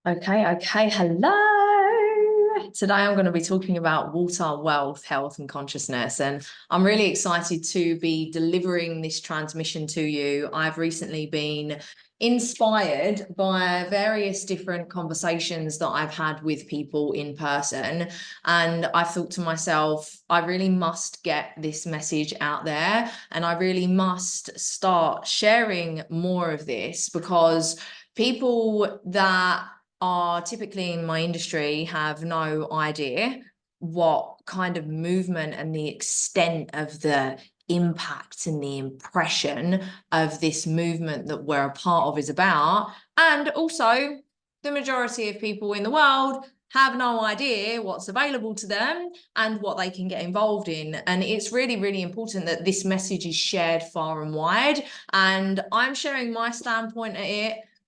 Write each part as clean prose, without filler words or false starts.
Okay. Hello. Today I'm going to be talking about water, wealth, health, and consciousness. And I'm really excited to be delivering this transmission to you. I've recently been inspired by various different conversations that I've had with people in person. And I thought to myself, I really must get this message out there. And I really must start sharing more of this because people that are typically in my industry have no idea what kind of movement and the extent of the impact and the impression of this movement that we're a part of is about. And also, the majority of people in the world have no idea what's available to them and what they can get involved in. And it's really, really important that this message is shared far and wide. And I'm sharing my standpoint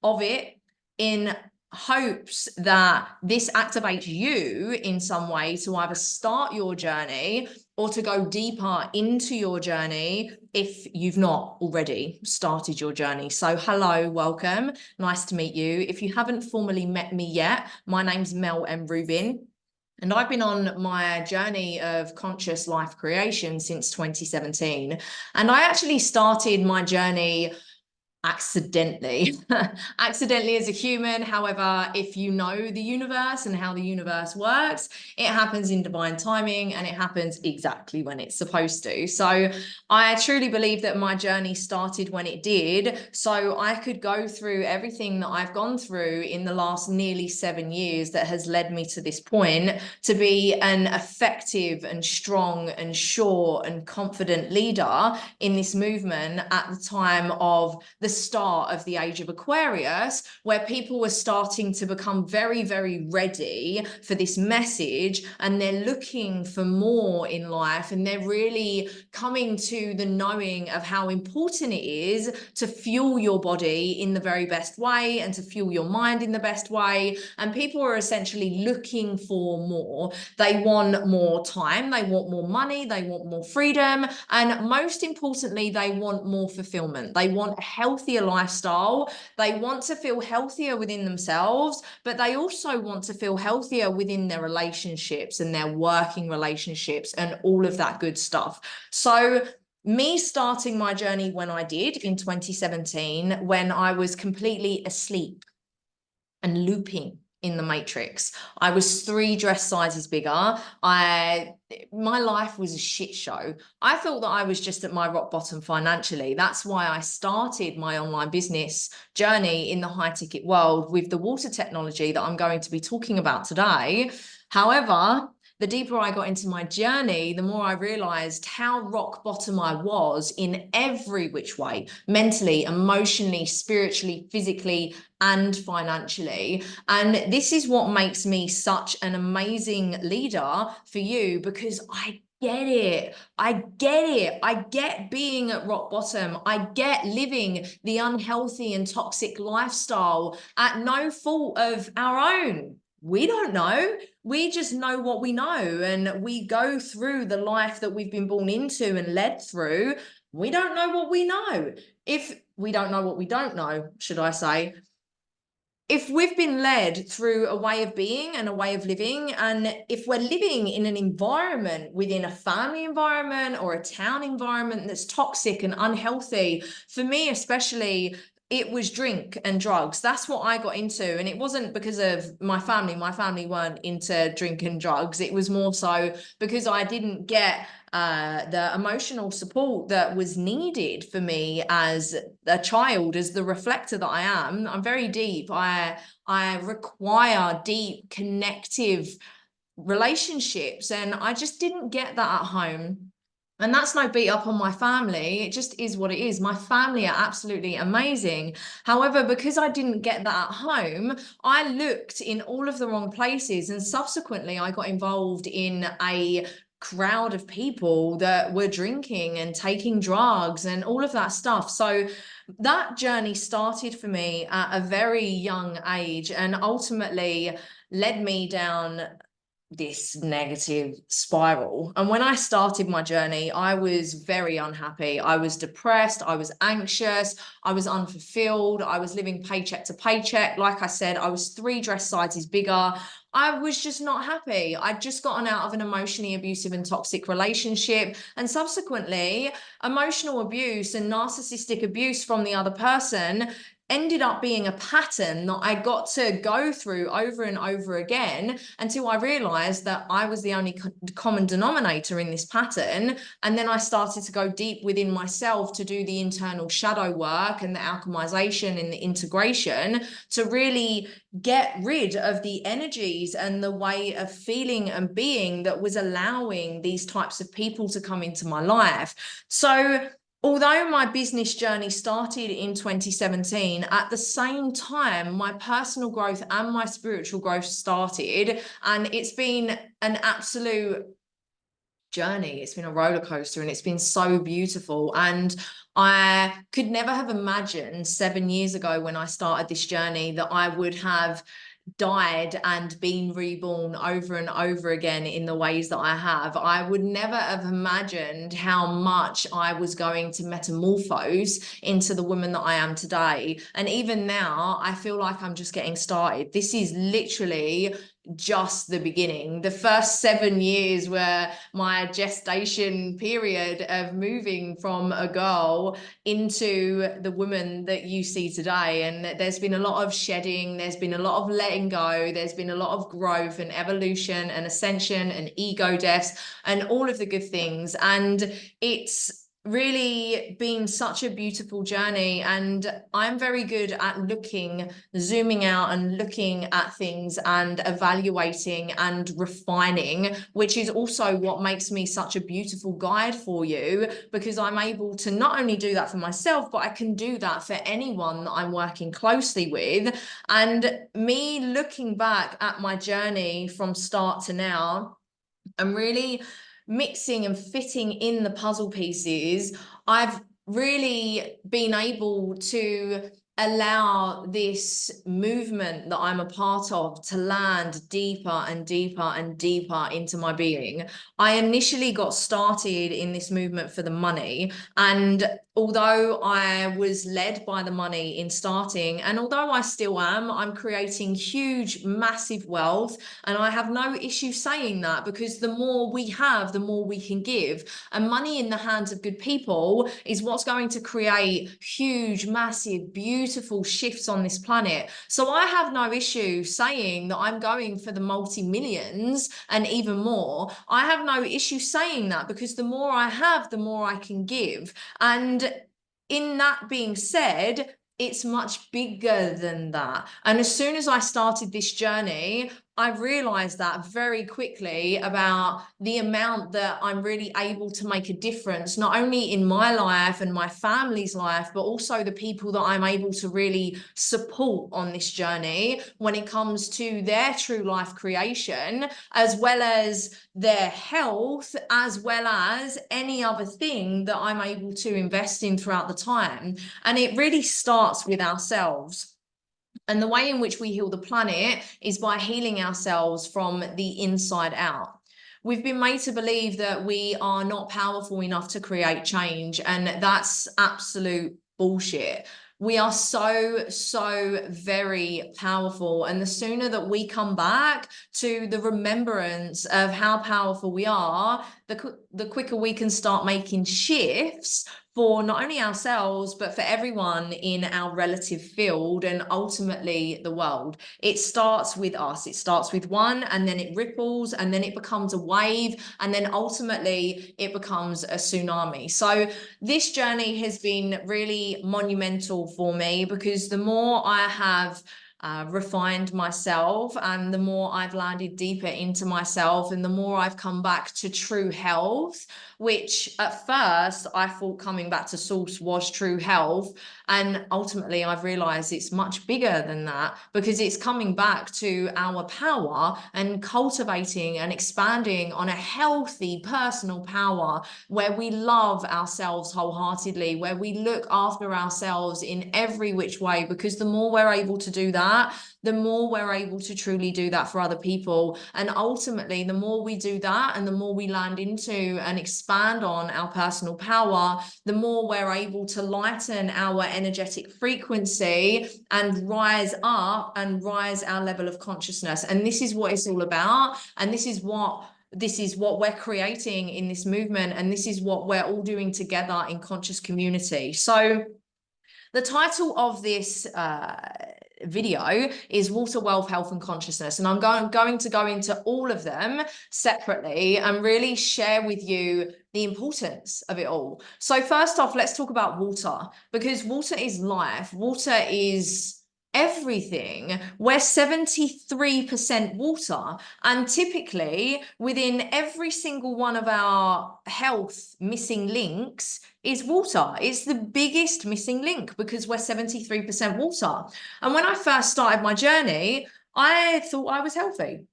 of it in hopes that this activates you in some way to either start your journey or to go deeper into your journey if you've not already started your journey. So hello, welcome. Nice to meet you. If you haven't formally met me yet, my name's Mel M. Rubin. And I've been on my journey of conscious life creation since 2017. And I actually started my journey accidentally accidentally as a human. However, if you know the universe and how the universe works, it happens in divine timing and it happens exactly when it's supposed to. So I truly believe that my journey started when it did, so I could go through everything that I've gone through in the last nearly 7 years that has led me to this point to be an effective and strong and sure and confident leader in this movement at the time of the start of the age of Aquarius, where people were starting to become very, very ready for this message, and they're looking for more in life, and they're really coming to the knowing of how important it is to fuel your body in the very best way and to fuel your mind in the best way. And people are essentially looking for more. They want more time, they want more money, they want more freedom, and most importantly, they want more fulfillment. They want healthier lifestyle. They want to feel healthier within themselves, but they also want to feel healthier within their relationships and their working relationships and all of that good stuff. So me starting my journey when I did in 2017, when I was completely asleep and looping in the matrix. I was 3 dress sizes bigger. My life was a shit show. I thought that I was just at my rock bottom financially. That's why I started my online business journey in the high ticket world with the water technology that I'm going to be talking about today. However, the deeper I got into my journey, the more I realized how rock bottom I was in every which way, mentally, emotionally, spiritually, physically, and financially. And this is what makes me such an amazing leader for you, because I get it. I get it. I get being at rock bottom. I get living the unhealthy and toxic lifestyle at no fault of our own. We don't know. We just know what we know, and we go through the life that we've been born into and led through. We don't know what we know. If we don't know what we don't know, should I say, if we've been led through a way of being and a way of living, and if we're living in an environment within a family environment or a town environment that's toxic and unhealthy, for me especially, it was drink and drugs. That's what I got into. And it wasn't because of my family. My family weren't into drink and drugs. It was more so because I didn't get the emotional support that was needed for me as a child, as the reflector that I am. I'm very deep. I require deep, connective relationships, and I just didn't get that at home. And that's no beat up on my family. It just is what it is. My family are absolutely amazing. However, because I didn't get that at home, I looked in all of the wrong places. And subsequently, I got involved in a crowd of people that were drinking and taking drugs and all of that stuff. So that journey started for me at a very young age and ultimately led me down this negative spiral. And when I started my journey, I was very unhappy. I was depressed. I was anxious. I was unfulfilled. I was living paycheck to paycheck. Like I said, I was 3 dress sizes bigger. I was just not happy. I'd just gotten out of an emotionally abusive and toxic relationship. And subsequently, emotional abuse and narcissistic abuse from the other person ended up being a pattern that I got to go through over and over again until I realized that I was the only common denominator in this pattern. And then I started to go deep within myself to do the internal shadow work and the alchemization and the integration to really get rid of the energies and the way of feeling and being that was allowing these types of people to come into my life. So although my business journey started in 2017, at the same time, my personal growth and my spiritual growth started, and it's been an absolute journey. It's been a roller coaster, and it's been so beautiful. And I could never have imagined 7 years ago when I started this journey that I would have died and been reborn over and over again in the ways that I have. I would never have imagined how much I was going to metamorphose into the woman that I am today. And even now, I feel like I'm just getting started. This is literally just the beginning. The first 7 years were my gestation period of moving from a girl into the woman that you see today. And there's been a lot of shedding, there's been a lot of letting go, there's been a lot of growth and evolution and ascension and ego deaths and all of the good things. And it's really been such a beautiful journey, and I'm very good at zooming out and looking at things and evaluating and refining, which is also what makes me such a beautiful guide for you, because I'm able to not only do that for myself, but I can do that for anyone that I'm working closely with. And me looking back at my journey from start to now, I'm really mixing and fitting in the puzzle pieces. I've really been able to allow this movement that I'm a part of to land deeper and deeper and deeper into my being. I initially got started in this movement for the money, and although I was led by the money in starting, and although I still am, I'm creating huge, massive wealth. And I have no issue saying that, because the more we have, the more we can give. And money in the hands of good people is what's going to create huge, massive, beautiful shifts on this planet. So I have no issue saying that I'm going for the multi-millions and even more. I have no issue saying that, because the more I have, the more I can give. And in that being said, it's much bigger than that. And as soon as I started this journey, I realized that very quickly about the amount that I'm really able to make a difference, not only in my life and my family's life, but also the people that I'm able to really support on this journey when it comes to their true life creation, as well as their health, as well as any other thing that I'm able to invest in throughout the time. And it really starts with ourselves. And the way in which we heal the planet is by healing ourselves from the inside out. We've been made to believe that we are not powerful enough to create change, and that's absolute bullshit. We are so very powerful. And the sooner that we come back to the remembrance of how powerful we are, the quicker we can start making shifts for not only ourselves, but for everyone in our relative field and ultimately the world. It starts with us. It starts with one, and then it ripples, and then it becomes a wave, and then ultimately it becomes a tsunami. So this journey has been really monumental for me, because the more I have refined myself, and the more I've landed deeper into myself, and the more I've come back to true health, which at first I thought coming back to source was true health. And ultimately, I've realized it's much bigger than that, because it's coming back to our power and cultivating and expanding on a healthy personal power where we love ourselves wholeheartedly, where we look after ourselves in every which way, because the more we're able to do that, the more we're able to truly do that for other people. And ultimately, the more we do that and the more we land into and expand on our personal power, the more we're able to lighten our energetic frequency and rise up and rise our level of consciousness. And this is what it's all about. And this is what we're creating in this movement. And this is what we're all doing together in conscious community. So the title of this video is Water, Wealth, Health and Consciousness, and I'm going to go into all of them separately and really share with you the importance of it all. So first off, let's talk about water, because water is life. Water is everything. We're 73% water, and typically within every single one of our health missing links is water. It's the biggest missing link because we're 73% water. And when I first started my journey, I thought I was healthy.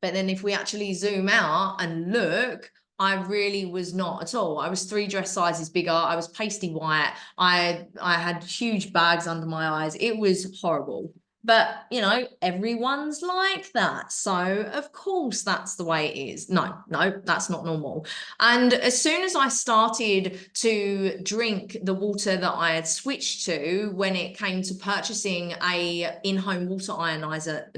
But then if we actually zoom out and look, I really was not at all. I was 3 dress sizes bigger. I was pasty white. I had huge bags under my eyes. It was horrible. But, you know, everyone's like that. So, of course, that's the way it is. No, that's not normal. And as soon as I started to drink the water that I had switched to when it came to purchasing a in-home water ionization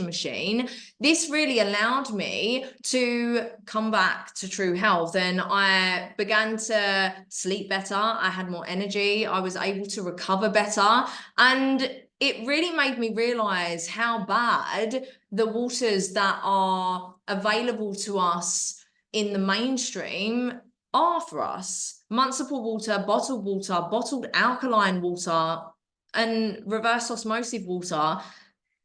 machine, this really allowed me to come back to true health. And I began to sleep better. I had more energy. I was able to recover better. And it really made me realize how bad the waters that are available to us in the mainstream are for us. Municipal water, bottled alkaline water, and reverse osmosis water.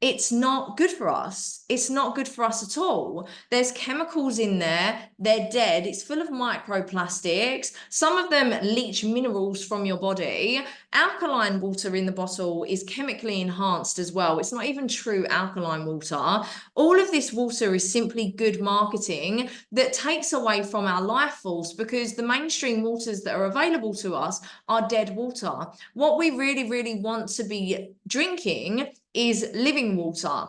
It's not good for us. It's not good for us at all. There's chemicals in there. They're dead. It's full of microplastics. Some of them leach minerals from your body. Alkaline water in the bottle is chemically enhanced as well. It's not even true alkaline water. All of this water is simply good marketing that takes away from our life force, because the mainstream waters that are available to us are dead water. What we really, really want to be drinking is living water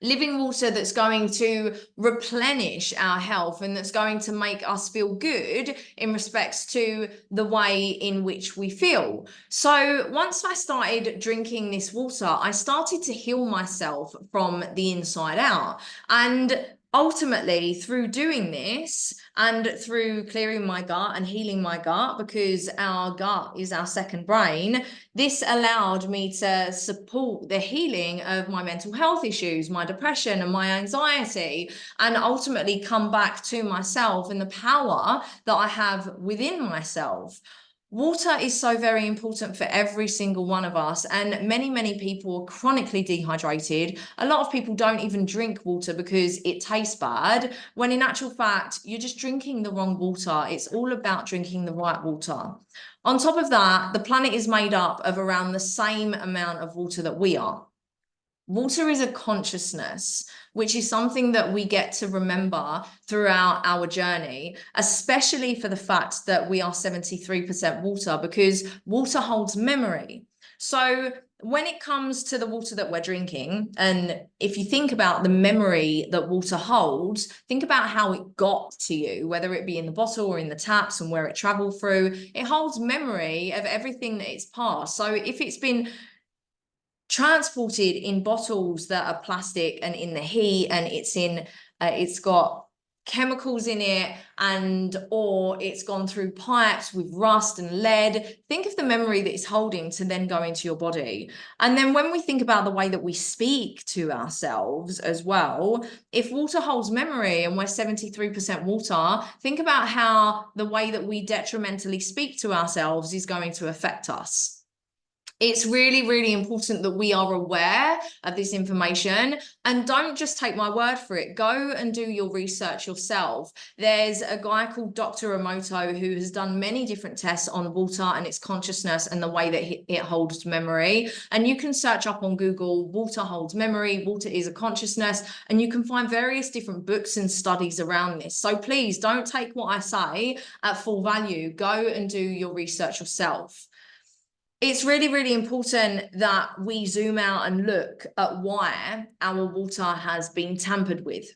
that's going to replenish our health and that's going to make us feel good in respects to the way in which we feel. So once I started drinking this water, I started to heal myself from the inside out. And ultimately, through doing this and through clearing my gut and healing my gut, because our gut is our second brain, this allowed me to support the healing of my mental health issues, my depression and my anxiety, and ultimately come back to myself and the power that I have within myself. Water is so very important for every single one of us, and many people are chronically dehydrated. A lot of people don't even drink water because it tastes bad, when in actual fact, you're just drinking the wrong water. It's all about drinking the right water. On top of that, the planet is made up of around the same amount of water that we are. Water is a consciousness, which is something that we get to remember throughout our journey, especially for the fact that we are 73% water, because water holds memory. So when it comes to the water that we're drinking, and if you think about the memory that water holds, think about how it got to you, whether it be in the bottle or in the taps and where it traveled through. It holds memory of everything that it's passed. So if it's been transported in bottles that are plastic and in the heat, and it's got chemicals in it, or it's gone through pipes with rust and lead, think of the memory that it's holding to then go into your body. And then when we think about the way that we speak to ourselves as well, if water holds memory and we're 73% water, think about how the way that we detrimentally speak to ourselves is going to affect us. It's really, really important that we are aware of this information, and don't just take my word for it. Go and do your research yourself. There's a guy called Dr. Emoto who has done many different tests on water and its consciousness and the way that it holds memory. And you can search up on Google, water holds memory, water is a consciousness, and you can find various different books and studies around this. So please don't take what I say at full value. Go and do your research yourself. It's really, really important that we zoom out and look at why our water has been tampered with.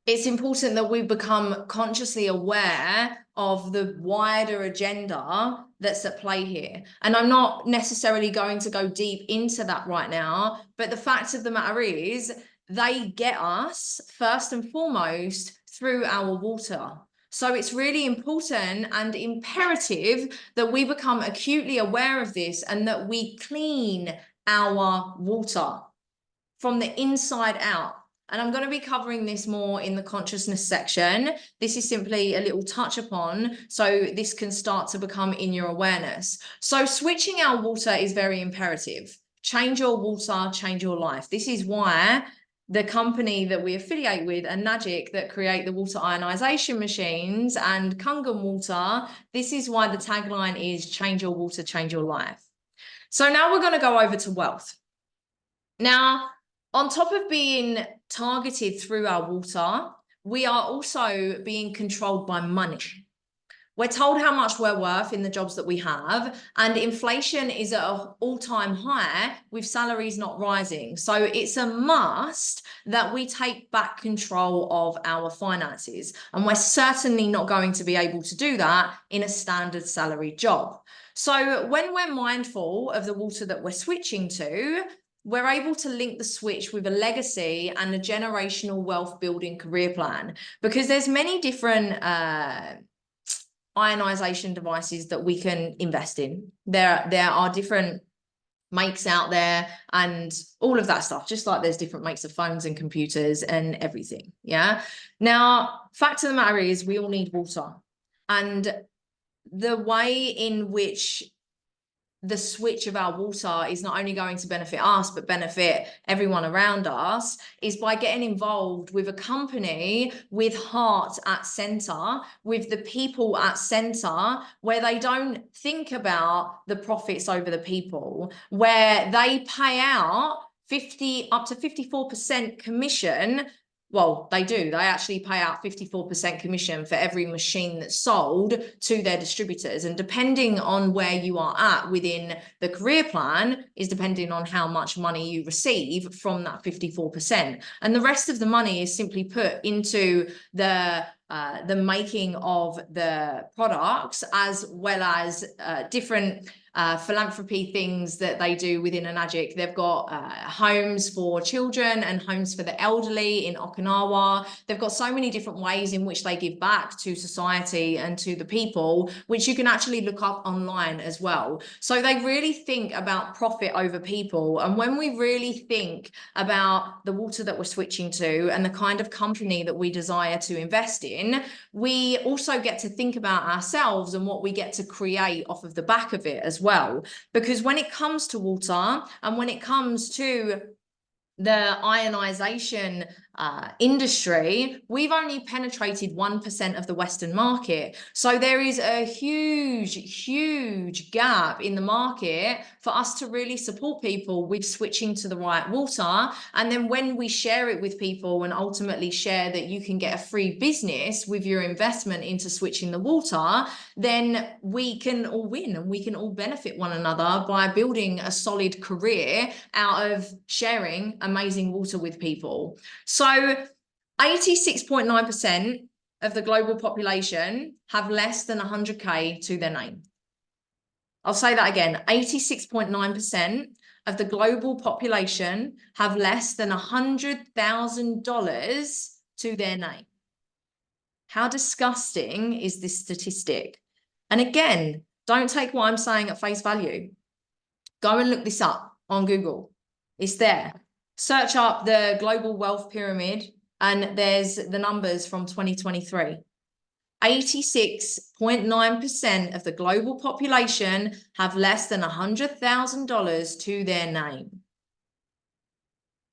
It's important that we become consciously aware of the wider agenda that's at play here. And I'm not necessarily going to go deep into that right now, but the fact of the matter is they get us first and foremost through our water. So it's really important and imperative that we become acutely aware of this and that we clean our water from the inside out. And I'm going to be covering this more in the consciousness section. This is simply a little touch upon, so this can start to become in your awareness. So switching our water is very imperative. Change your water, change your life. This is why the company that we affiliate with, Enagic, that create the water ionization machines, and Kangen water, this is why the tagline is change your water, change your life. So now we're going to go over to wealth. Now, on top of being targeted through our water, we are also being controlled by money. We're told how much we're worth in the jobs that we have, and inflation is at an all-time high with salaries not rising. So it's a must that we take back control of our finances. And we're certainly not going to be able to do that in a standard salary job. So when we're mindful of the water that we're switching to, we're able to link the switch with a legacy and a generational wealth building career plan, because there's many different ionization devices that we can invest in. There are different makes out there and all of that stuff, just like there's different makes of phones and computers and everything. Yeah. Now, fact of the matter is we all need water, and the way in which the switch of our water is not only going to benefit us, but benefit everyone around us, is by getting involved with a company with heart at center, with the people at center, where they don't think about the profits over the people, where they pay out up to 54% commission. Well, they do. They actually pay out 54% commission for every machine that's sold to their distributors. And depending on where you are at within the career plan is depending on how much money you receive from that 54%. And the rest of the money is simply put into the making of the products, as well as different philanthropy things that they do within Enagic. They've got homes for children and homes for the elderly in Okinawa. They've got so many different ways in which they give back to society and to the people, which you can actually look up online as well. So they really think about profit over people. And when we really think about the water that we're switching to and the kind of company that we desire to invest in, we also get to think about ourselves and what we get to create off of the back of it as well. Because when it comes to water and when it comes to the ionization industry, we've only penetrated 1% of the Western market. So there is a huge gap in the market for us to really support people with switching to the right water. And then when we share it with people and ultimately share that you can get a free business with your investment into switching the water, then we can all win and we can all benefit one another by building a solid career out of sharing amazing water with people. So 86.9% of the global population have less than 100K to their name. I'll say that again, 86.9% of the global population have less than $100,000 to their name. How disgusting is this statistic? And again, don't take what I'm saying at face value. Go and look this up on Google. It's there. Search up the global wealth pyramid and there's the numbers from 2023. 86.9% of the global population have less than $100,000 to their name.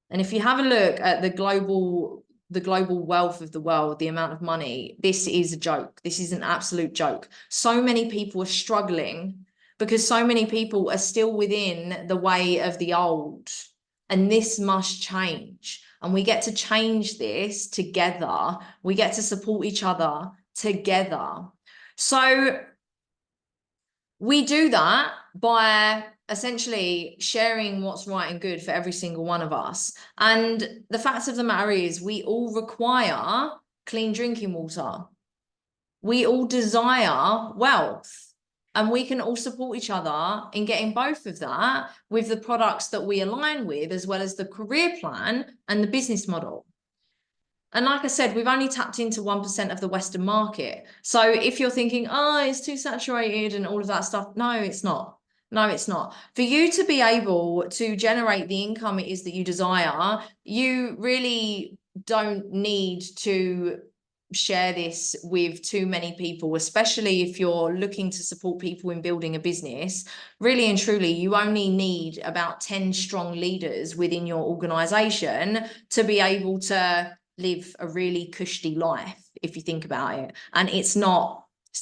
And if you have a look at the global wealth of the world, the amount of money, this is a joke. This is an absolute joke. So many people are struggling because so many people are still within the way of the old. And this must change. And we get to change this together. We get to support each other together. So we do that by essentially sharing what's right and good for every single one of us. And the fact of the matter is, we all require clean drinking water. We all desire wealth. And we can all support each other in getting both of that with the products that we align with, as well as the career plan and the business model. And like I said, we've only tapped into 1% of the Western market. So if you're thinking, oh, it's too saturated and all of that stuff, no, it's not. No, it's not. For you to be able to generate the income it is that you desire, you really don't need to share this with too many people, especially if you're looking to support people in building a business. Really and truly, you only need about 10 strong leaders within your organization to be able to live a really cushy life, if you think about it. And it's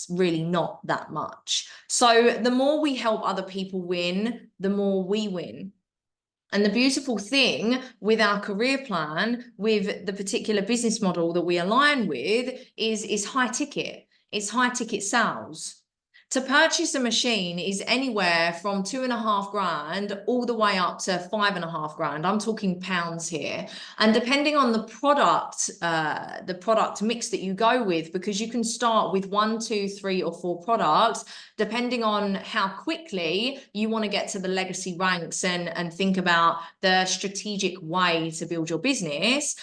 really not that much. So the more we help other people win, the more we win. And the beautiful thing with our career plan, with the particular business model that we align with, is high ticket. It's high ticket sales. To purchase a machine is anywhere from 2.5 grand all the way up to 5.5 grand. I'm talking pounds here. And depending on the product mix that you go with, because you can start with 1, 2, 3, or 4 products, depending on how quickly you want to get to the legacy ranks and think about the strategic way to build your business.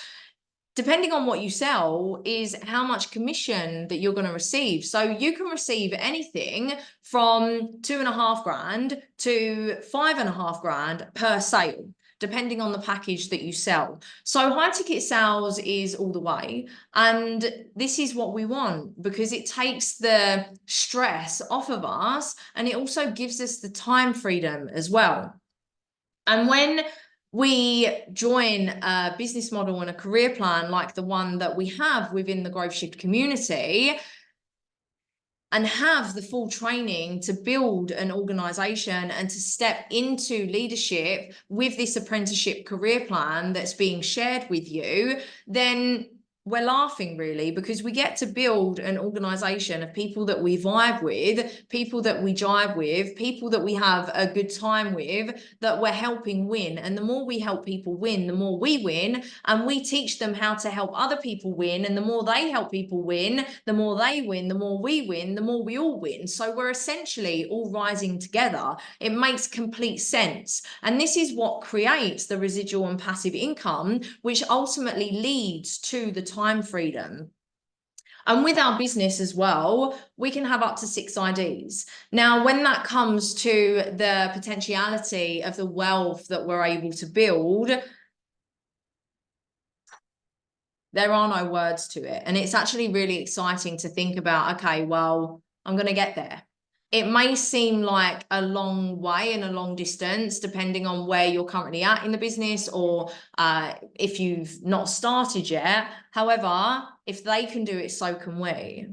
Depending on what you sell is how much commission that you're going to receive. So you can receive anything from 2.5 grand to 5.5 grand per sale, depending on the package that you sell. So high ticket sales is all the way. And this is what we want, because it takes the stress off of us, and it also gives us the time freedom as well. And when we join a business model and a career plan like the one that we have within the Growth Shift community, and have the full training to build an organization and to step into leadership with this apprenticeship career plan that's being shared with you, then we're laughing, really, because we get to build an organization of people that we vibe with, people that we jive with, people that we have a good time with, that we're helping win. And the more we help people win, the more we win, and we teach them how to help other people win. And the more they help people win, the more they win, the more we win, the more we all win. So we're essentially all rising together. It makes complete sense. And this is what creates the residual and passive income, which ultimately leads to the time freedom. And with our business as well, we can have up to 6 IDs. Now, when that comes to the potentiality of the wealth that we're able to build, there are no words to it. And it's actually really exciting to think about, okay, well, I'm going to get there. It may seem like a long way and a long distance, depending on where you're currently at in the business, or if you've not started yet. However, if they can do it, so can we.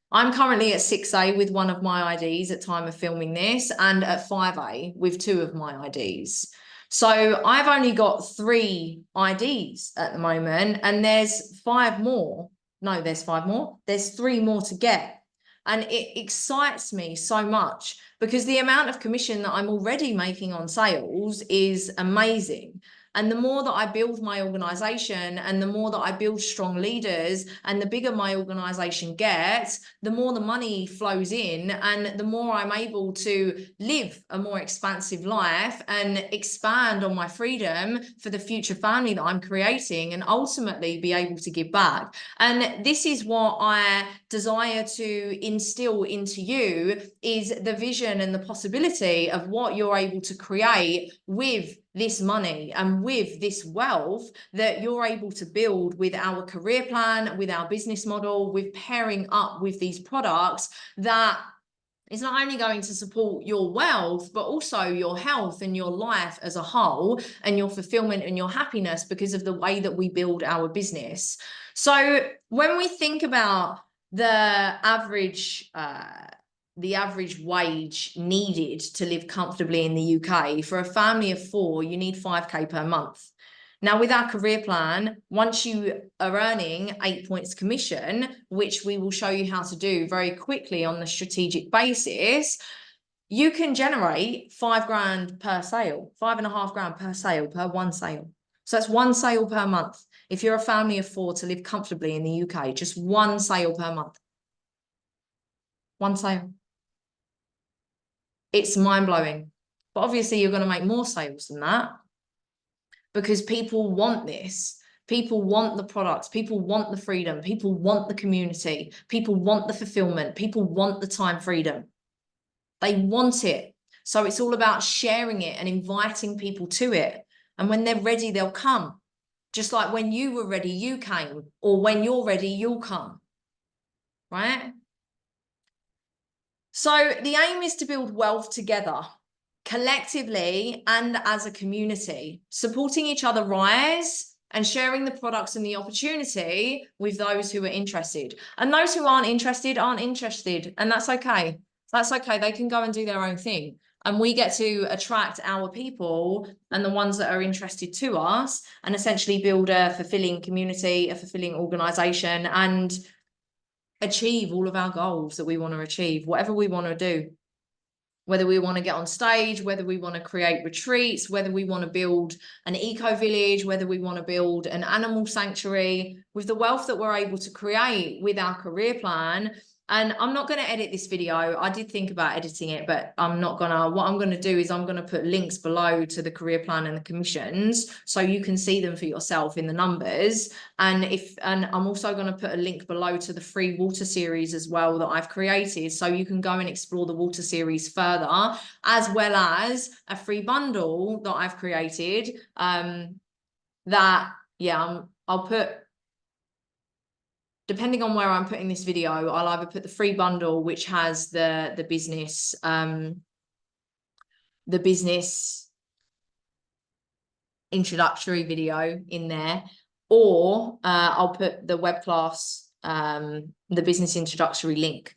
I'm currently at 6A with one of my IDs at time of filming this, and at 5A with 2 of my IDs. So I've only got 3 IDs at the moment, and there's 5 more. No, there's 5 more. There's 3 more to get. And it excites me so much, because the amount of commission that I'm already making on sales is amazing. And the more that I build my organization, and the more that I build strong leaders, and the bigger my organization gets, the more the money flows in, and the more I'm able to live a more expansive life and expand on my freedom for the future family that I'm creating, and ultimately be able to give back. And this is what I desire to instill into you, is the vision and the possibility of what you're able to create with this money and with this wealth that you're able to build with our career plan, with our business model, with pairing up with these products that is not only going to support your wealth, but also your health and your life as a whole and your fulfillment and your happiness because of the way that we build our business. So when we think about the average wage needed to live comfortably in the UK, for a family of 4, you need 5k per month. Now, with our career plan, once you are earning 8 points commission, which we will show you how to do very quickly on the strategic basis, you can generate 5 grand per sale, 5.5 grand per sale, per one sale. So that's 1 sale per month. If you're a family of 4 to live comfortably in the UK, just 1 sale per month. 1 sale. It's mind-blowing. But obviously you're going to make more sales than that because people want this. People want the products. People want the freedom. People want the community. People want the fulfillment. People want the time freedom. They want it. So it's all about sharing it and inviting people to it. And when they're ready, they'll come. Just like when you were ready, you came. Or when you're ready, you'll come. Right? So the aim is to build wealth together, collectively and as a community, supporting each other rise and sharing the products and the opportunity with those who are interested. And those who aren't interested, and that's okay. That's okay. They can go and do their own thing. And we get to attract our people and the ones that are interested to us and essentially build a fulfilling community, a fulfilling organization, and achieve all of our goals that we want to achieve, whatever we want to do. Whether we want to get on stage, whether we want to create retreats, whether we want to build an eco village, whether we want to build an animal sanctuary, with the wealth that we're able to create with our career plan. And I'm not going to edit this video. I did think about editing it, but I'm not gonna. What I'm going to do is I'm going to put links below to the career plan and the commissions so you can see them for yourself in the numbers. And I'm also going to put a link below to the free water series as well that I've created, so you can go and explore the water series further, as well as a free bundle that I've created. I'll put, depending on where I'm putting this video, I'll either put the free bundle, which has the business introductory video in there, or I'll put the web class, the business introductory link,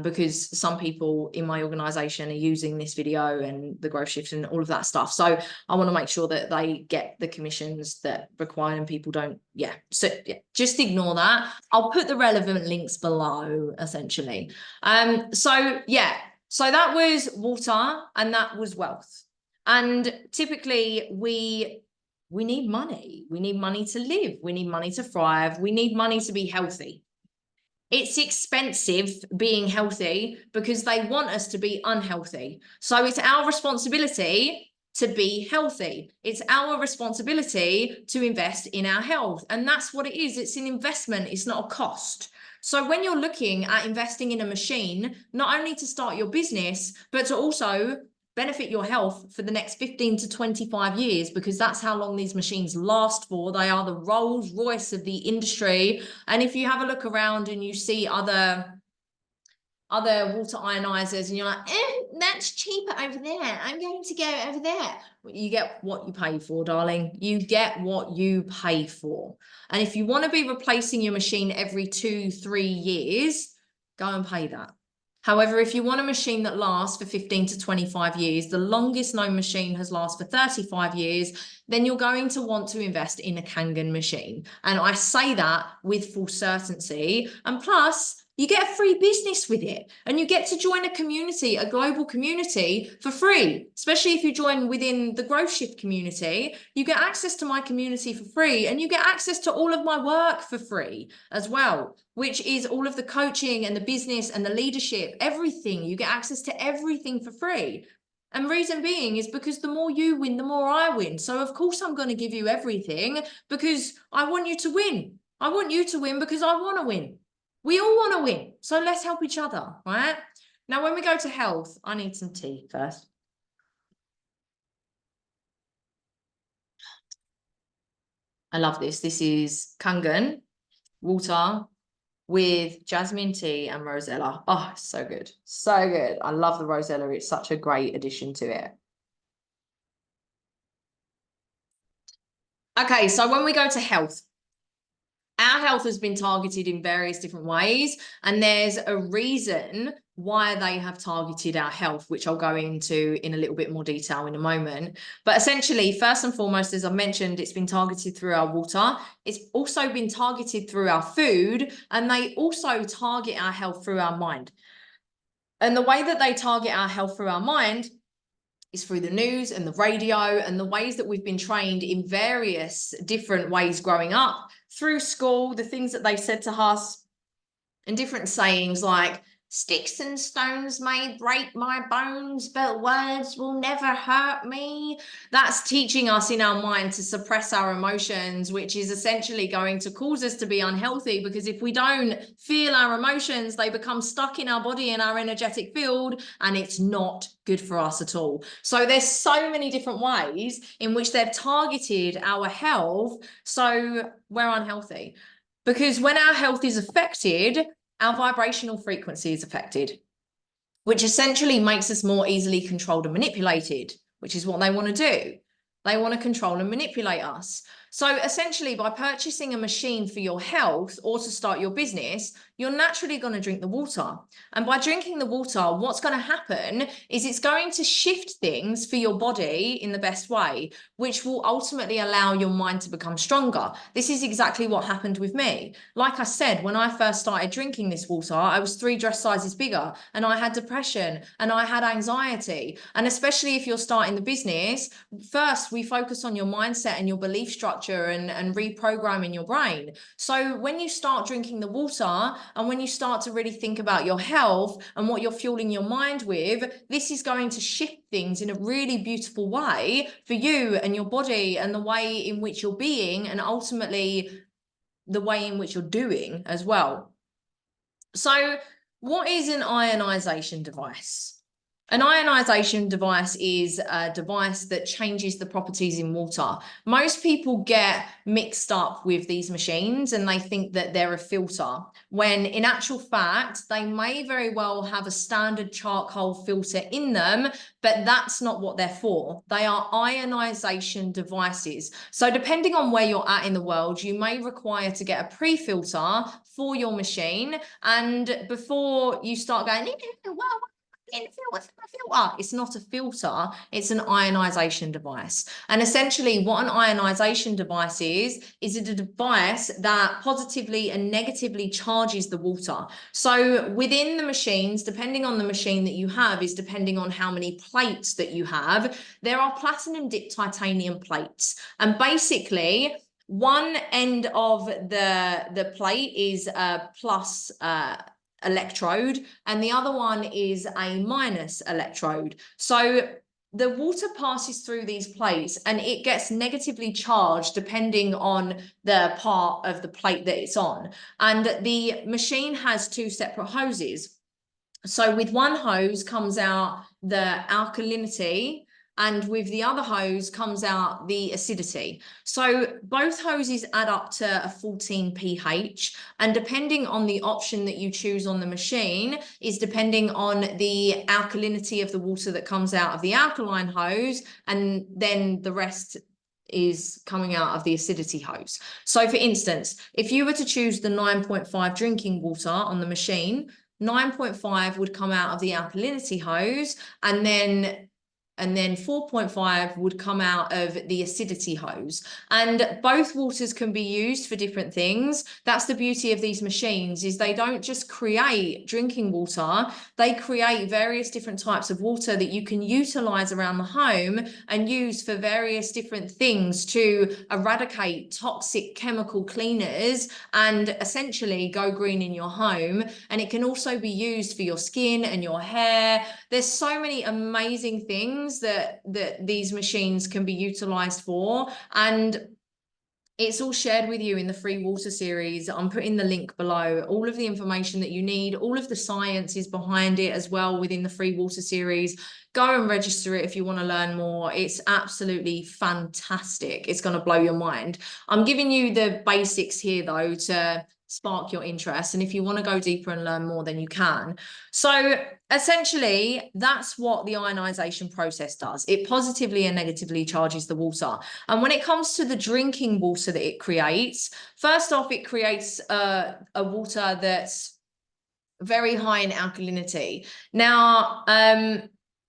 because some people in my organization are using this video and the growth shift and all of that stuff. So I want to make sure that they get the commissions that require, and people don't. So just ignore that. I'll put the relevant links below, essentially. So that was water and that was wealth. And typically we need money. We need money to live. We need money to thrive. We need money to be healthy. It's expensive being healthy because they want us to be unhealthy. So it's our responsibility to be healthy. It's our responsibility to invest in our health. And that's what it is. It's an investment. It's not a cost. So when you're looking at investing in a machine, not only to start your business, but to also benefit your health for the next 15 to 25 years, because that's how long these machines last for. They are the Rolls Royce of the industry. And if you have a look around and you see other water ionizers and you're like, that's cheaper over there, I'm going to go over there. You get what you pay for, darling. You get what you pay for. And if you want to be replacing your machine every 2-3 years, go and pay that. However, if you want a machine that lasts for 15 to 25 years, the longest known machine has lasted for 35 years, then you're going to want to invest in a Kangen machine. And I say that with full certainty. And plus, you get a free business with it, and you get to join a community, a global community, for free. Especially if you join within the Growth Shift community, you get access to my community for free, and you get access to all of my work for free as well, which is all of the coaching and the business and the leadership, everything. You get access to everything for free. And reason being is because the more you win, the more I win. So of course I'm going to give you everything, because I want you to win. I want you to win because I want to win. We all want to win. So let's help each other, right? Now, when we go to health, I need some tea first. I love this. This is Kangen water with jasmine tea and rosella. Oh, so good. So good. I love the rosella. It's such a great addition to it. Okay, so when we go to health, our health has been targeted in various different ways, and there's a reason why they have targeted our health, which I'll go into in a little bit more detail in a moment. But essentially, first and foremost, as I mentioned, it's been targeted through our water. It's also been targeted through our food, and they also target our health through our mind. And the way that they target our health through our mind is through the news and the radio and the ways that we've been trained in various different ways growing up, through school, the things that they said to us, and different sayings like, sticks and stones may break my bones, but words will never hurt me. That's teaching us in our mind to suppress our emotions, which is essentially going to cause us to be unhealthy, because if we don't feel our emotions, they become stuck in our body and our energetic field, and it's not good for us at all. So there's so many different ways in which they've targeted our health so we're unhealthy. Because when our health is affected, our vibrational frequency is affected, which essentially makes us more easily controlled and manipulated, which is what they want to do. They want to control and manipulate us. So essentially, by purchasing a machine for your health or to start your business, you're naturally going to drink the water. And by drinking the water, what's going to happen is it's going to shift things for your body in the best way, which will ultimately allow your mind to become stronger. This is exactly what happened with me. Like I said, when I first started drinking this water, I was 3 dress sizes bigger, and I had depression and I had anxiety. And especially if you're starting the business, first we focus on your mindset and your belief structure and reprogramming your brain. So when you start drinking the water and when you start to really think about your health and what you're fueling your mind with, this is going to shift things in a really beautiful way for you and your body and the way in which you're being, and ultimately the way in which you're doing as well. So what is an ionization device? An ionization device is a device that changes the properties in water. Most people get mixed up with these machines and they think that they're a filter, when in actual fact, they may very well have a standard charcoal filter in them, but that's not what they're for. They are ionization devices. So depending on where you're at in the world, you may require to get a pre-filter for your machine. And before you start going, well, it's not a filter, it's an ionization device. And essentially what an ionization device is it a device that positively and negatively charges the water. So within the machines, depending on the machine that you have, is depending on how many plates that you have. There are platinum dipped titanium plates, and basically one end of the plate is a plus electrode, and the other one is a minus electrode. So the water passes through these plates and it gets negatively charged depending on the part of the plate that it's on. And the machine has 2 separate hoses. So with one hose comes out the alkalinity, and with the other hose comes out the acidity. So both hoses add up to a 14 pH, and depending on the option that you choose on the machine is depending on the alkalinity of the water that comes out of the alkaline hose, and then the rest is coming out of the acidity hose. So for instance, if you were to choose the 9.5 drinking water on the machine, 9.5 would come out of the alkalinity hose, and then 4.5 would come out of the acidity hose. And both waters can be used for different things. That's the beauty of these machines, is they don't just create drinking water, they create various different types of water that you can utilize around the home and use for various different things to eradicate toxic chemical cleaners and essentially go green in your home. And it can also be used for your skin and your hair. There's so many amazing things that these machines can be utilized for. And It's all shared with you in the free water series. I'm putting the link below. All of the information that you need, all of the science is behind it as well within the free water series. Go and register it if you want to learn more. It's absolutely fantastic. It's going to blow your mind. I'm giving you the basics here though to spark your interest. And if you want to go deeper and learn more, then you can. So essentially, that's what the ionization process does. It positively and negatively charges the water. And when it comes to the drinking water that it creates, first off, it creates a water that's very high in alkalinity. Now,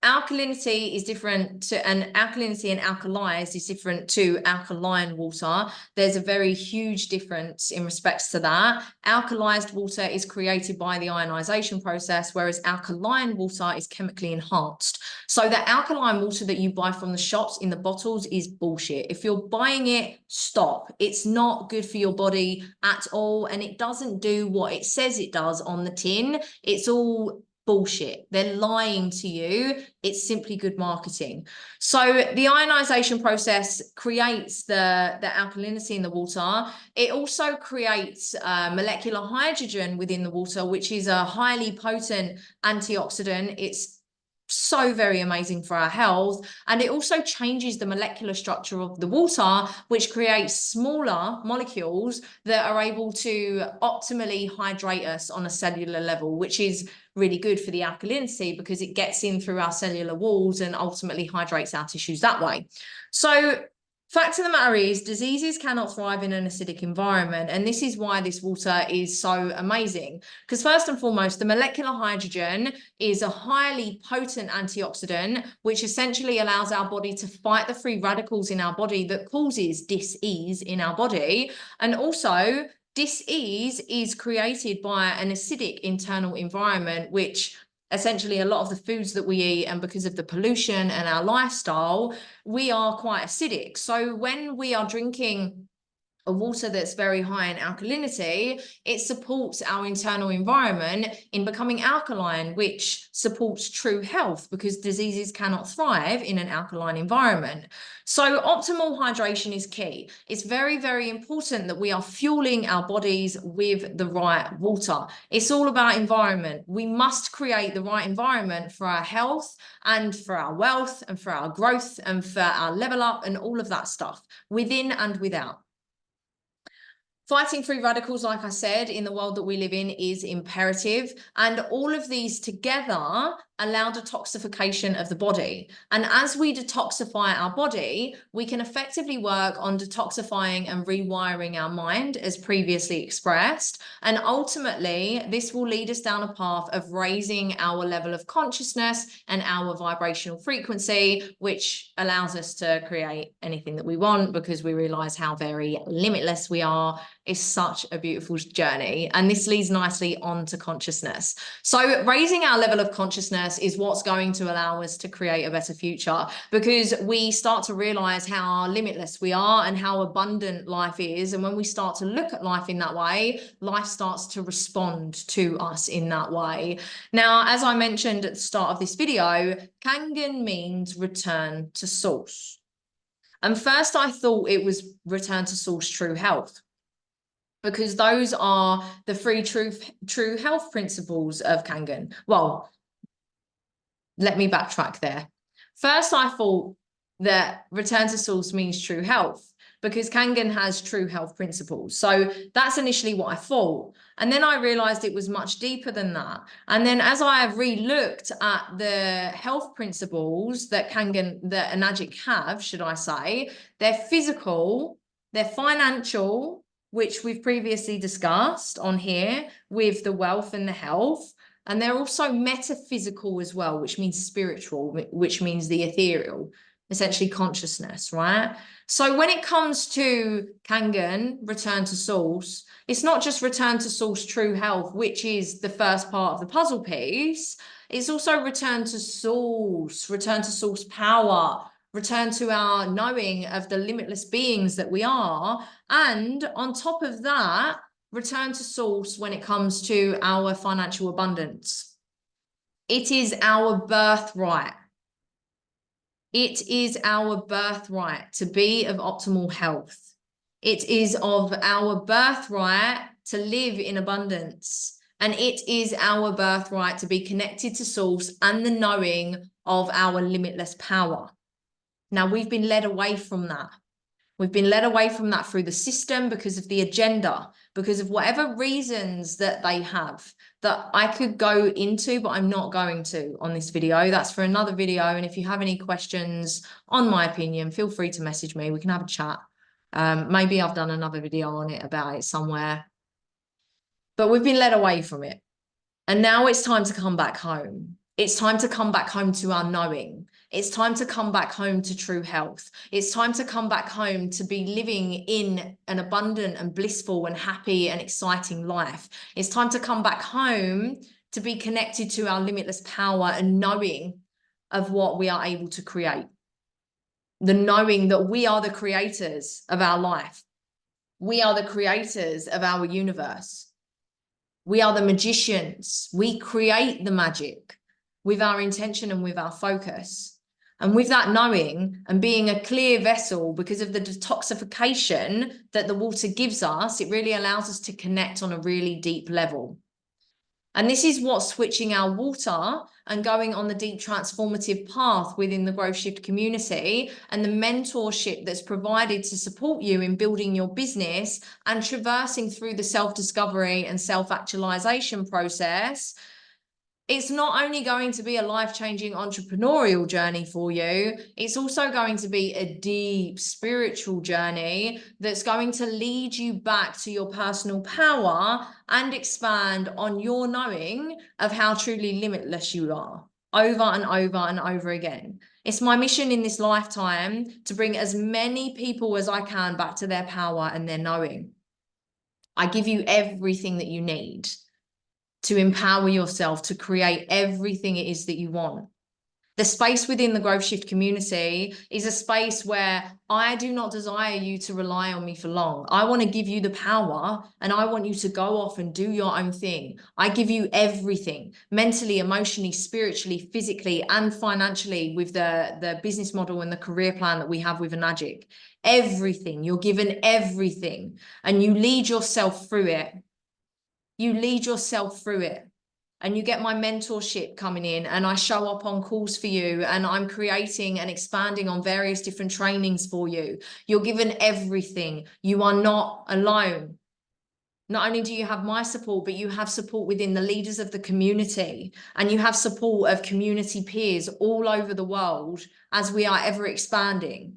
alkalinity is different to, and alkalinity and alkalized is different to alkaline water. There's a very huge difference in respects to that. Alkalized water is created by the ionization process, whereas alkaline water is chemically enhanced. So the alkaline water that you buy from the shops in the bottles is bullshit. If you're buying it, stop. It's not good for your body at all, and it doesn't do what it says it does on the tin. It's all bullshit. They're lying to you. It's simply good marketing. So the ionization process creates the alkalinity in the water. It also creates molecular hydrogen within the water, which is a highly potent antioxidant. It's so very amazing for our health, and it also changes the molecular structure of the water, which creates smaller molecules that are able to optimally hydrate us on a cellular level, which is really good for the alkalinity because it gets in through our cellular walls and ultimately hydrates our tissues that way. So fact of the matter is, diseases cannot thrive in an acidic environment, and this is why this water is so amazing. Because first and foremost, the molecular hydrogen is a highly potent antioxidant, which essentially allows our body to fight the free radicals in our body that causes dis-ease in our body. And also, dis-ease is created by an acidic internal environment, which essentially a lot of the foods that we eat, and because of the pollution and our lifestyle, we are quite acidic. So when we are drinking a water that's very high in alkalinity, it supports our internal environment in becoming alkaline, which supports true health because diseases cannot thrive in an alkaline environment. So optimal hydration is key. It's very, very important that we are fueling our bodies with the right water. It's all about environment. We must create the right environment for our health and for our wealth and for our growth and for our level up and all of that stuff within and without. Fighting free radicals, like I said, in the world that we live in is imperative. And all of these together allow detoxification of the body. And as we detoxify our body, we can effectively work on detoxifying and rewiring our mind, as previously expressed. And ultimately, this will lead us down a path of raising our level of consciousness and our vibrational frequency, which allows us to create anything that we want because we realize how very limitless we are. It's such a beautiful journey. And this leads nicely on to consciousness. So raising our level of consciousness is what's going to allow us to create a better future, because we start to realize how limitless we are and how abundant life is. And when we start to look at life in that way, life starts to respond to us in that way. Now, as I mentioned at the start of this video, Kangen means return to source. And first I thought it was return to source true health, because those are the three true health principles of Kangen. Well, let me backtrack there. First, I thought that return to source means true health because Kangen has true health principles. So that's initially what I thought. And then I realized it was much deeper than that. And then as I have re-looked at the health principles that Kangen, that Enagic have, should I say, they're physical, they're financial, which we've previously discussed on here with the wealth and the health. And they're also metaphysical as well, which means spiritual, which means the ethereal, essentially consciousness, right? So when it comes to Kangen, return to source, it's not just return to source true health, which is the first part of the puzzle piece. It's also return to source power, return to our knowing of the limitless beings that we are. And on top of that, return to source when it comes to our financial abundance. It is our birthright. It is our birthright to be of optimal health. It is of our birthright to live in abundance. And it is our birthright to be connected to source and the knowing of our limitless power. Now, we've been led away from that. We've been led away from that through the system because of the agenda, because of whatever reasons that they have that I could go into, but I'm not going to on this video. That's for another video. And if you have any questions on my opinion, feel free to message me. We can have a chat. Maybe I've done another video on it about it somewhere. But we've been led away from it. And now it's time to come back home. It's time to come back home to our knowing. It's time to come back home to true health. It's time to come back home to be living in an abundant and blissful and happy and exciting life. It's time to come back home to be connected to our limitless power and knowing of what we are able to create. The knowing that we are the creators of our life. We are the creators of our universe. We are the magicians. We create the magic with our intention and with our focus. And with that knowing and being a clear vessel, because of the detoxification that the water gives us, it really allows us to connect on a really deep level. And this is what switching our water and going on the deep transformative path within the Growth Shift community and the mentorship that's provided to support you in building your business and traversing through the self-discovery and self-actualization process. It's not only going to be a life-changing entrepreneurial journey for you, it's also going to be a deep spiritual journey that's going to lead you back to your personal power and expand on your knowing of how truly limitless you are over and over and over again. It's my mission in this lifetime to bring as many people as I can back to their power and their knowing. I give you everything that you need to empower yourself to create everything it is that you want. The space within the Growth Shift community is a space where I do not desire you to rely on me for long. I want to give you the power and I want you to go off and do your own thing. I give you everything, mentally, emotionally, spiritually, physically, and financially with the business model and the career plan that we have with Enagic. Everything, you're given everything and you lead yourself through it. You lead yourself through it and you get my mentorship coming in and I show up on calls for you and I'm creating and expanding on various different trainings for you. You're given everything. You are not alone. Not only do you have my support, but you have support within the leaders of the community and you have support of community peers all over the world as we are ever expanding.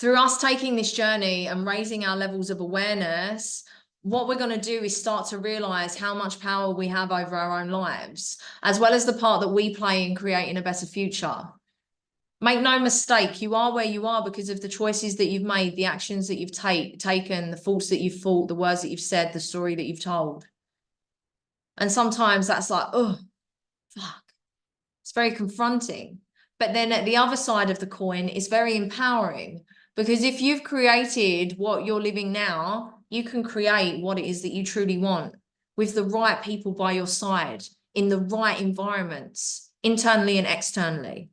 Through us taking this journey and raising our levels of awareness, what we're going to do is start to realize how much power we have over our own lives, as well as the part that we play in creating a better future. Make no mistake, you are where you are because of the choices that you've made, the actions that you've taken, the thoughts that you've thought, the words that you've said, the story that you've told. And sometimes that's like, oh, fuck. It's very confronting. But then at the other side of the coin, it's very empowering because if you've created what you're living now, you can create what it is that you truly want with the right people by your side, in the right environments, internally and externally.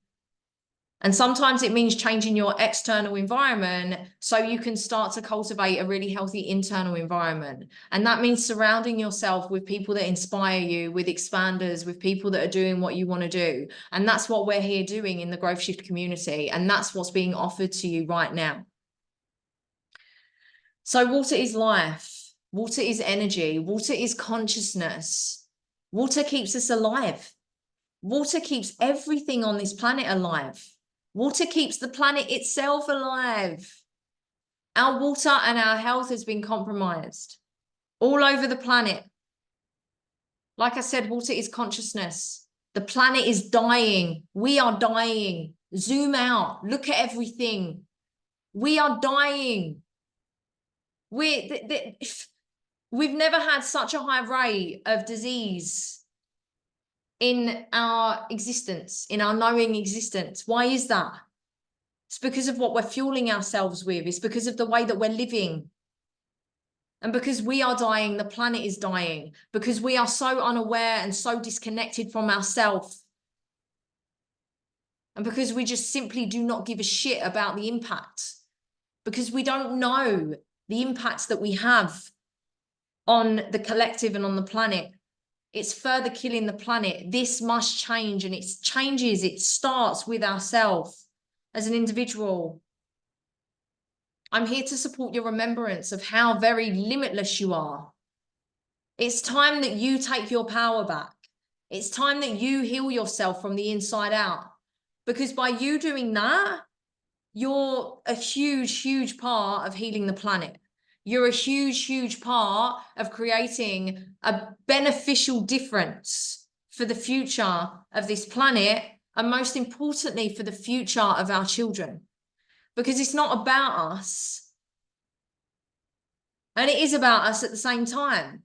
And sometimes it means changing your external environment so you can start to cultivate a really healthy internal environment. And that means surrounding yourself with people that inspire you, with expanders, with people that are doing what you want to do. And that's what we're here doing in the Growth Shift community. And that's what's being offered to you right now. So water is life. Water is energy. Water is consciousness. Water keeps us alive. Water keeps everything on this planet alive. Water keeps the planet itself alive. Our water and our health has been compromised all over the planet. Like I said, water is consciousness. The planet is dying. We are dying. Zoom out. Look at everything. We are dying. We've never had such a high rate of disease in our existence, in our knowing existence. Why is that? It's because of what we're fueling ourselves with. It's because of the way that we're living. And because we are dying, the planet is dying. Because we are so unaware and so disconnected from ourselves. And because we just simply do not give a shit about the impact. because we don't know the impacts that we have on the collective and on the planet. It's further killing the planet. This must change, and it changes. It starts with ourselves as an individual. I'm here to support your remembrance of how very limitless you are. It's time that you take your power back. It's time that you heal yourself from the inside out, because by you doing that, you're a huge, huge part of healing the planet. You're a huge, huge part of creating a beneficial difference for the future of this planet, and most importantly, for the future of our children. Because it's not about us, and it is about us at the same time.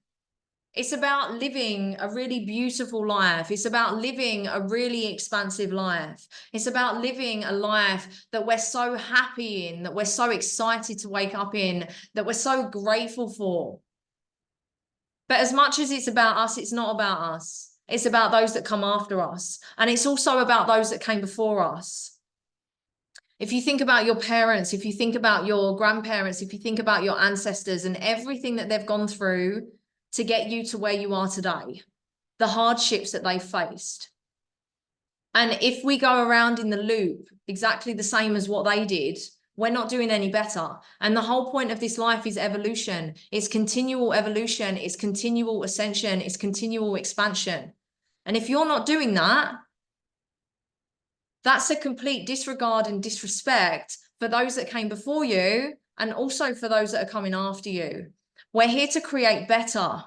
It's about living a really beautiful life. It's about living a really expansive life. It's about living a life that we're so happy in, that we're so excited to wake up in, that we're so grateful for. But as much as it's about us, it's not about us. It's about those that come after us. And it's also about those that came before us. If you think about your parents, if you think about your grandparents, if you think about your ancestors and everything that they've gone through to get you to where you are today, the hardships that they faced. And if we go around in the loop exactly the same as what they did, we're not doing any better. And the whole point of this life is evolution. It's continual evolution. It's continual ascension. It's continual expansion. And if you're not doing that, that's a complete disregard and disrespect for those that came before you, and also for those that are coming after you. We're here to create better.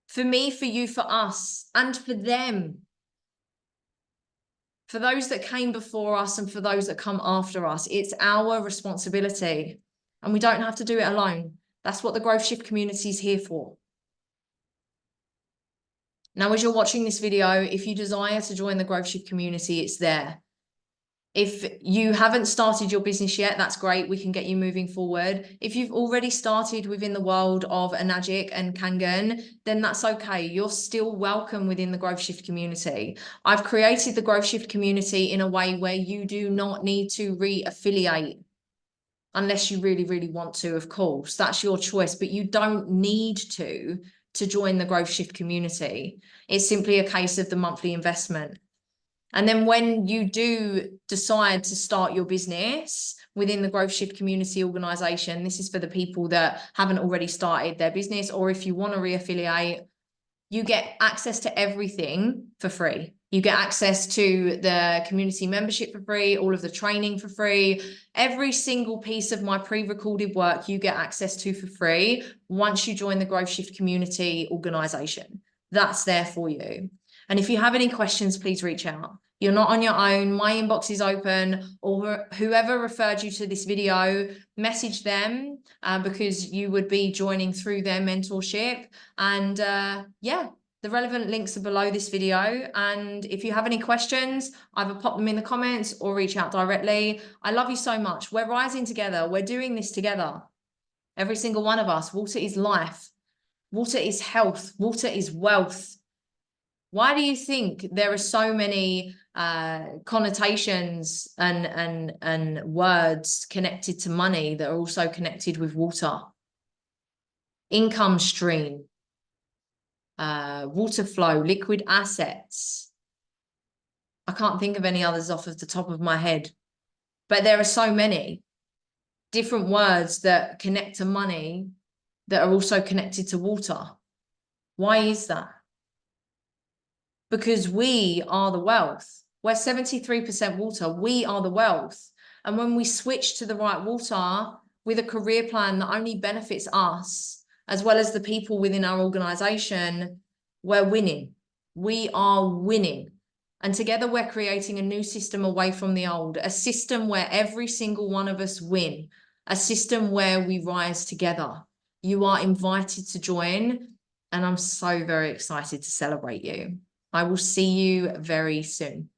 For me, for you, for us, and for them. For those that came before us and for those that come after us. It's our responsibility. And we don't have to do it alone. That's what the Growth Shift community is here for. Now, as you're watching this video, if you desire to join the Growth Shift community, it's there. If you haven't started your business yet, that's great. We can get you moving forward. If you've already started within the world of Enagic and Kangen, then that's okay. You're still welcome within the Growth Shift community. I've created the Growth Shift community in a way where you do not need to re-affiliate unless you really, really want to, of course. That's your choice, but you don't need to join the Growth Shift community. It's simply a case of the monthly investment. And then when you do decide to start your business within the Growth Shift community organization, this is for the people that haven't already started their business, or if you want to re-affiliate, you get access to everything for free. You get access to the community membership for free, all of the training for free, every single piece of my pre-recorded work you get access to for free once you join the Growth Shift community organization. That's there for you. And if you have any questions, please reach out. You're not on your own. My inbox is open, or whoever referred you to this video, message them because you would be joining through their mentorship. And yeah, the relevant links are below this video. And if you have any questions, either pop them in the comments or reach out directly. I love you so much. We're rising together. We're doing this together. Every single one of us. Water is life. Water is health. Water is wealth. Why do you think there are so many connotations and words connected to money that are also connected with water? Income stream, water flow, liquid assets. I can't think of any others off of the top of my head, but there are so many different words that connect to money that are also connected to water. Why is that? Because we are the wealth. We're 73% water. We are the wealth. And when we switch to the right water with a career plan that only benefits us, as well as the people within our organization, we're winning. We are winning. And together we're creating a new system away from the old, a system where every single one of us win, a system where we rise together. You are invited to join, and I'm so very excited to celebrate you. I will see you very soon.